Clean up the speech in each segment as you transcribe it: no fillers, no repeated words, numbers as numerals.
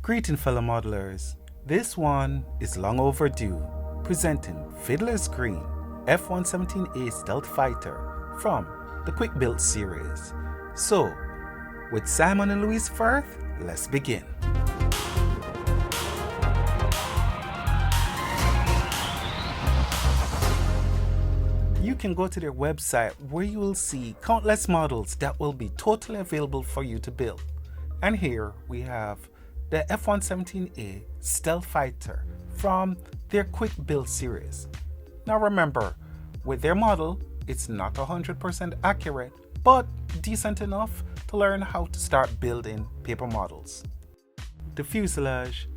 Greeting fellow modelers, this one is long overdue, presenting Fiddlers Green F-117A stealth fighter from the Quick Build series. So, with Simon and Louise Firth, let's begin. You can go to their website where you will see countless models that will be totally available for you to build. And here we have the F-117A stealth fighter from their Quick Build series. Now remember, with their model, it's not 100% accurate, but decent enough to learn how to start building paper models. The fuselage,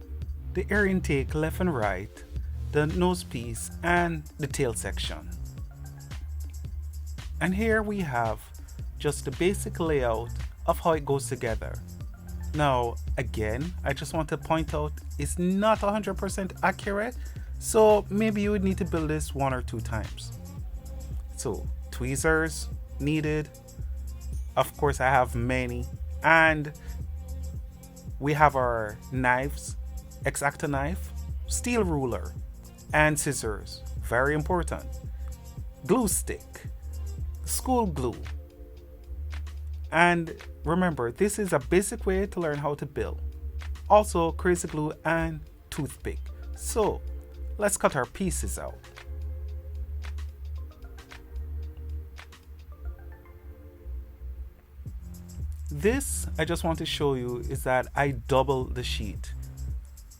the air intake left and right, the nose piece, and the tail section. And here we have just the basic layout of how it goes together. Now, again, I just want to point out it's not 100% accurate, so maybe you would need to build this 1 or 2 times. So, tweezers needed. Of course, I have many. And we have our knives, X-Acto knife, steel ruler, and scissors. Very important. Glue stick, school glue. And remember, this is a basic way to learn how to build. Also, crazy glue and toothpick. So, let's cut our pieces out. This, I just want to show you, is that I double the sheet.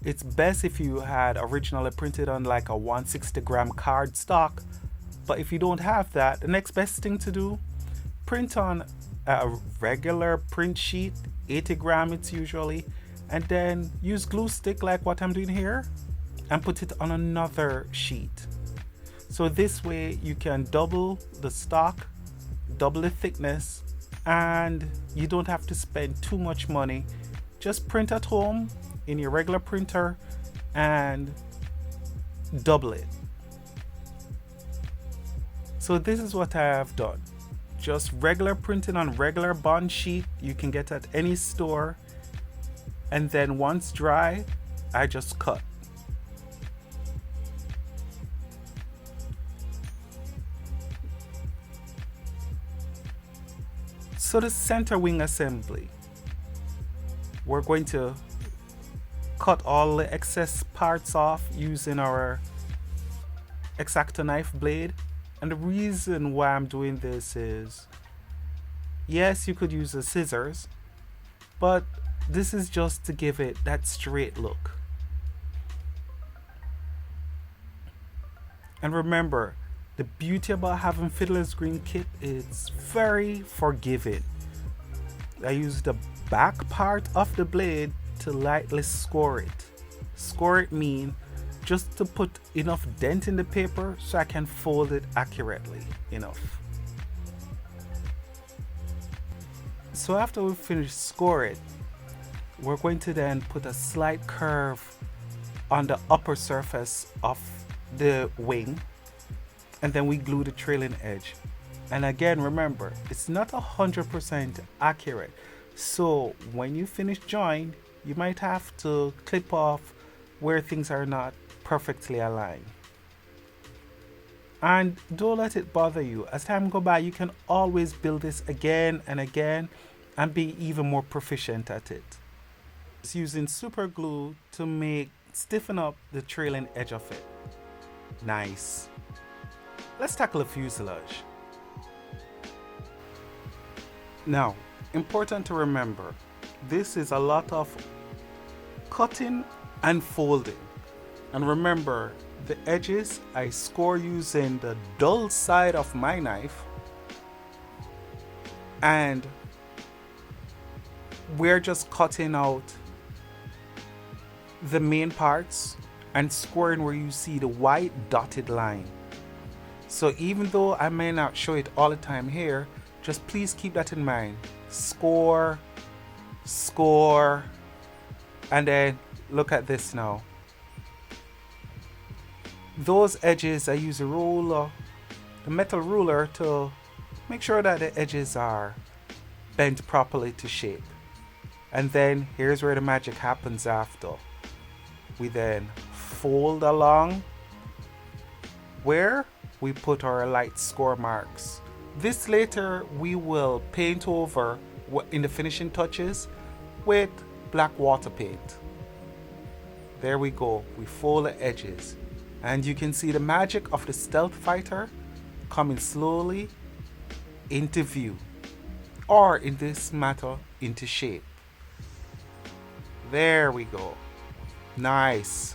It's best if you had originally printed on like a 160 gram card stock, but if you don't have that, the next best thing to do, print on a regular print sheet, 80 gram it's usually, and then use glue stick like what I'm doing here and put it on another sheet. So this way you can double the stock, double the thickness, and you don't have to spend too much money. Just print at home in your regular printer and double it. So this is what I have done. Just regular printing on regular bond sheet you can get at any store, and then once dry, I just cut. So the center wing assembly, we're going to cut all the excess parts off using our X-Acto knife blade. And the reason why I'm doing this is, yes, you could use the scissors, but this is just to give it that straight look. And remember, the beauty about having Fiddlers Green kit is very forgiving. I use the back part of the blade to lightly score it. Score it means just to put enough dent in the paper so I can fold it accurately enough. So after we finish score it, we're going to then put a slight curve on the upper surface of the wing, and then we glue the trailing edge. And again, remember, it's not 100% accurate, so when you finish join, you might have to clip off where things are not perfectly aligned. And don't let it bother you. As time goes by, you can always build this again and again and be even more proficient at it. Just using super glue to stiffen up the trailing edge of it. Nice. Let's tackle the fuselage. Now, important to remember, this is a lot of cutting and folding. And remember, the edges I score using the dull side of my knife, and we're just cutting out the main parts and scoring where you see the white dotted line. So even though I may not show it all the time here, just please keep that in mind. Score, score, and then look at this now. Those edges, I use a ruler, the metal ruler, to make sure that the edges are bent properly to shape. And then here's where the magic happens after. We then fold along where we put our light score marks. This later we will paint over in the finishing touches with black water paint. There we go, we fold the edges. And you can see the magic of the stealth fighter coming slowly into view. Or in this matter, into shape. There we go. Nice.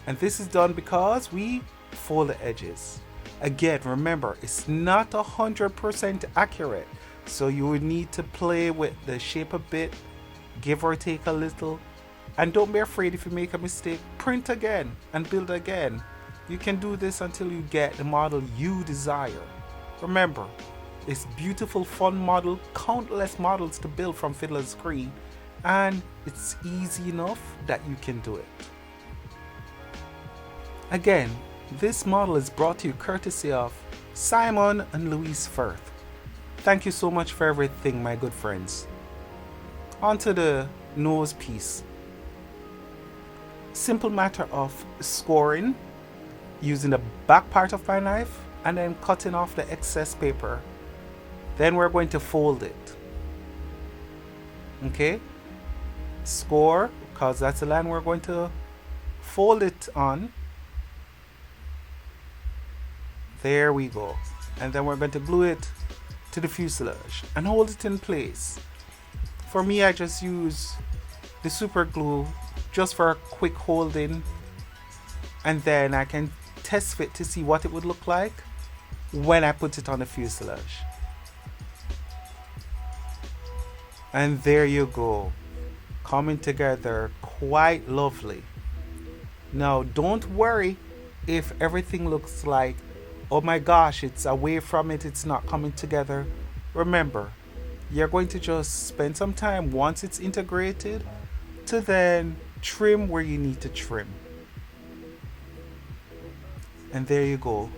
And this is done because we fold the edges. Again, remember, it's not 100% accurate. So you would need to play with the shape a bit, give or take a little. And don't be afraid if you make a mistake, print again and build again. You can do this until you get the model you desire. Remember, this beautiful, fun model, countless models to build from Fiddlers Green, and it's easy enough that you can do it. Again, this model is brought to you courtesy of Simon and Louise Firth. Thank you so much for everything, my good friends. On to the nose piece. Simple matter of scoring using the back part of my knife and then cutting off the excess paper. Then we're going to fold it. Okay? Score, because that's the line we're going to fold it on. There we go. And then we're going to glue it to the fuselage and hold it in place. For me, I just use the super glue just for a quick holding, and then I can test fit to see what it would look like when I put it on the fuselage. And there you go, coming together quite lovely. Now don't worry if everything looks like, oh my gosh, it's away from it, it's not coming together. Remember, you're going to just spend some time once it's integrated to then trim where you need to trim. And there you go.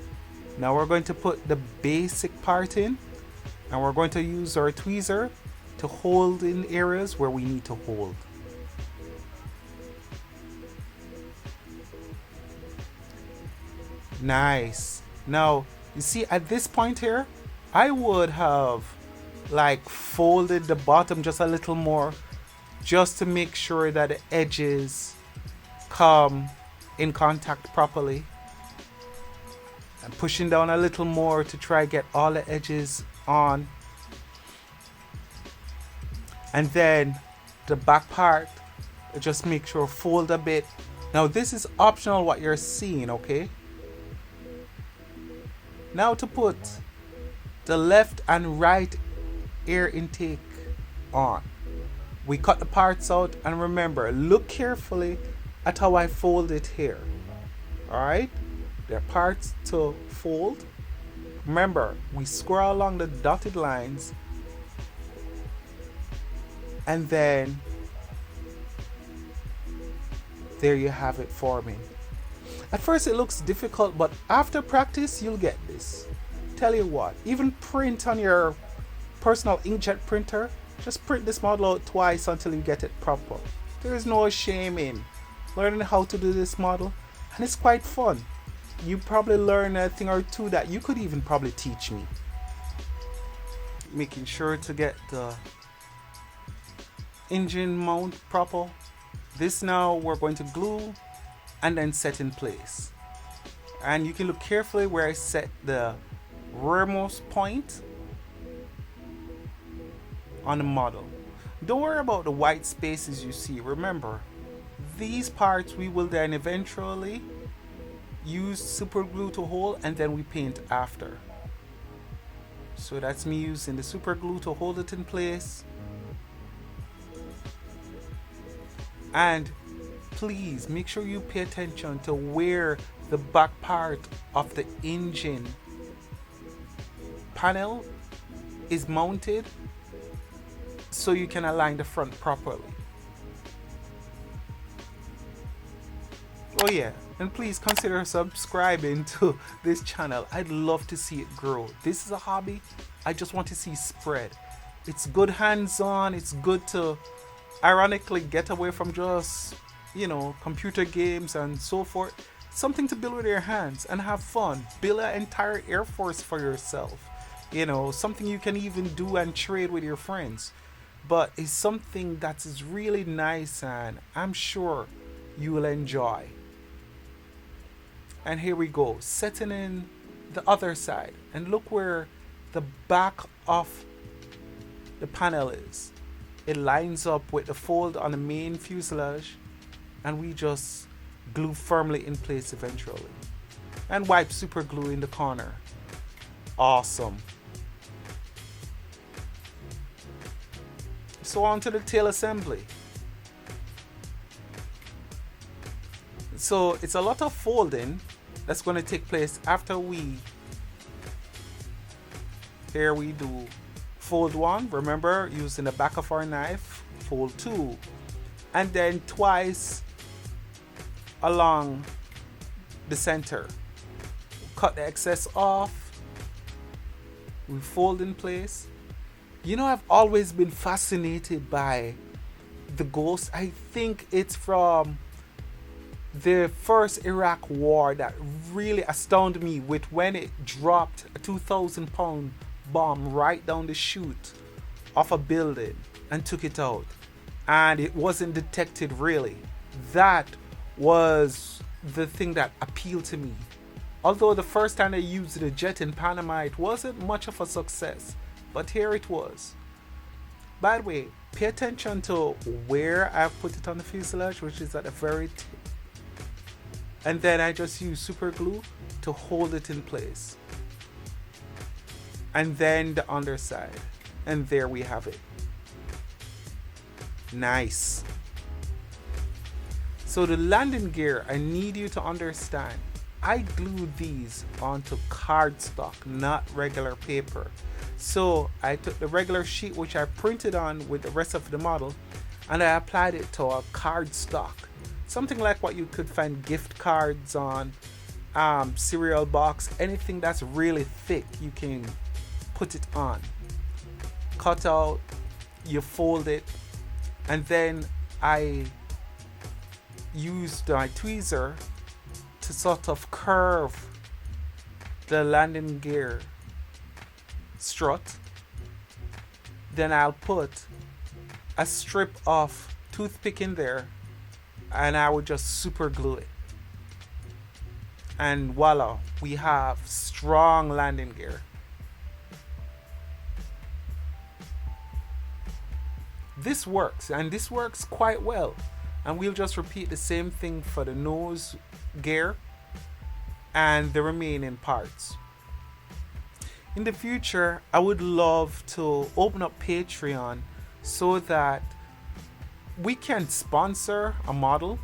Now we're going to put the basic part in, and we're going to use our tweezer to hold in areas where we need to hold. Nice. Now you see at this point here, I would have like folded the bottom just a little more, just to make sure that the edges come in contact properly, and pushing down a little more to try get all the edges on. And then the back part, just make sure fold a bit. Now this is optional what you're seeing, okay? Now to put the left and right air intake on, we cut the parts out, and remember, look carefully at how I fold it here. Alright, there are parts to fold. Remember, we scroll along the dotted lines, and then there you have it forming. At first it looks difficult, but after practice you'll get this. Tell you what, even print on your personal inkjet printer, just print this model out twice until you get it proper. There is no shame in learning how to do this model, and it's quite fun. You probably learn a thing or two that you could even probably teach me. Making sure to get the engine mount proper. This now we're going to glue and then set in place. And you can look carefully where I set the rearmost point on the model. Don't worry about the white spaces you see. Remember, these parts we will then eventually use super glue to hold, and then we paint after. So that's me using the super glue to hold it in place. And please make sure you pay attention to where the back part of the engine panel is mounted, so you can align the front properly. Oh yeah, and please consider subscribing to this channel. I'd love to see it grow. This is a hobby I just want to see spread. It's good hands-on. It's good to ironically get away from just, computer games and so forth. Something to build with your hands and have fun. Build an entire air force for yourself. Something you can even do and trade with your friends. But it's something that is really nice and I'm sure you will enjoy. And here we go, setting in the other side. And look where the back of the panel is. It lines up with the fold on the main fuselage, and we just glue firmly in place eventually. And wipe super glue in the corner. Awesome. So on to the tail assembly. So it's a lot of folding that's going to take place after here we do fold 1, remember, using the back of our knife, fold 2, and then twice along the center. Cut the excess off, we fold in place. I've always been fascinated by the Ghost. I think it's from the first Iraq war that really astounded me with when it dropped a 2,000-pound bomb right down the chute of a building and took it out, and it wasn't detected really. That was the thing that appealed to me. Although the first time they used the jet in Panama, it wasn't much of a success, but here it was. By the way, pay attention to where I've put it on the fuselage, which is at the very tip. And then I just use super glue to hold it in place. And then the underside. And there we have it. Nice. So the landing gear, I need you to understand, I glued these onto cardstock, not regular paper. So I took the regular sheet which I printed on with the rest of the model, and I applied it to a cardstock. Something like what you could find gift cards on, cereal box, anything that's really thick, you can put it on. Cut out, you fold it, and then I used my tweezer to sort of curve the landing gear strut. Then I'll put a strip of toothpick in there, and I would just super glue it. And voila, we have strong landing gear. This works, and this works quite well. And we'll just repeat the same thing for the nose gear and the remaining parts. In the future, I would love to open up Patreon so that we can sponsor a model,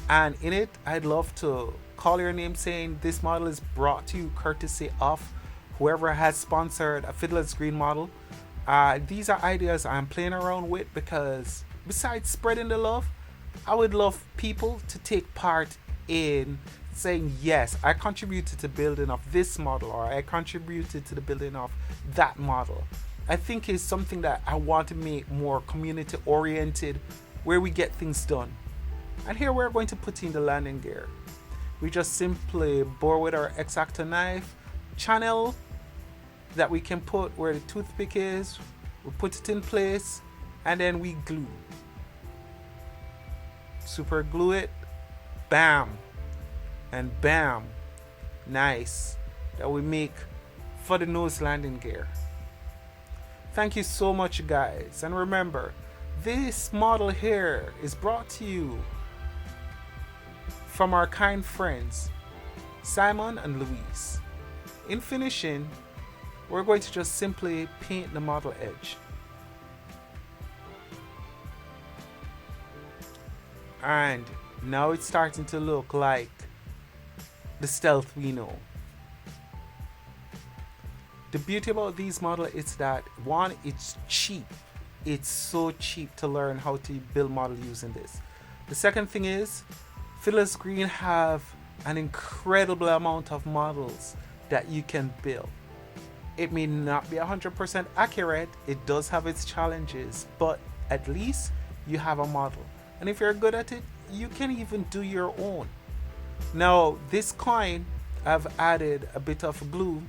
and in it I'd love to call your name saying this model is brought to you courtesy of whoever has sponsored a Fiddlers Green model. These are ideas I'm playing around with, because besides spreading the love, I would love people to take part in saying, yes, I contributed to the building of this model, or I contributed to the building of that model. I think it's something that I want to make more community oriented, where we get things done. And here we're going to put in the landing gear. We just simply bore with our X-Acto knife, channel that we can put where the toothpick is, we put it in place, and then we glue. Super glue it, bam, and bam. Nice. That we make for the nose landing gear. Thank you so much, guys, and remember, this model here is brought to you from our kind friends Simon and Louise. In finishing, we're going to just simply paint the model edge. And now it's starting to look like the stealth we know. The beauty about these models is that, one, it's cheap. It's so cheap to learn how to build model using this. The second thing is, Fiddlers Green have an incredible amount of models that you can build. It may not be 100% accurate, it does have its challenges, but at least you have a model. And if you're good at it, you can even do your own. Now, this coin, I've added a bit of glue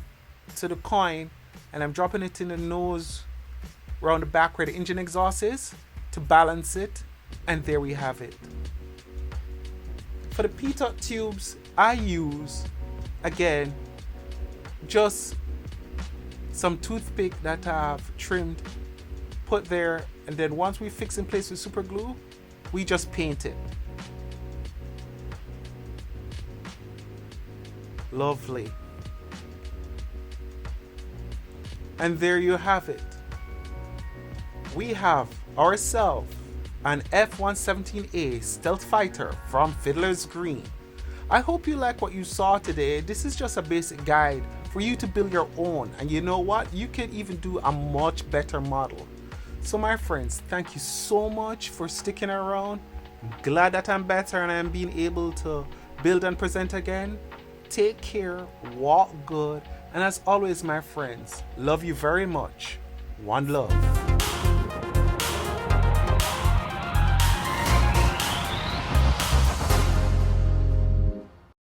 to the coin, and I'm dropping it in the nose around the back where the engine exhaust is to balance it, and there we have it. For the pitot tubes, I use, again, just some toothpick that I've trimmed, put there, and then once we fix in place with super glue, we just paint it. Lovely. And there you have it. We have ourselves an F-117A stealth fighter from Fiddlers Green. I hope you like what you saw today. This is just a basic guide for you to build your own, and you know what? You can even do a much better model. So my friends, thank you so much for sticking around. I'm glad that I'm better and I'm being able to build and present again. Take care, walk good, and as always my friends, love you very much. One love.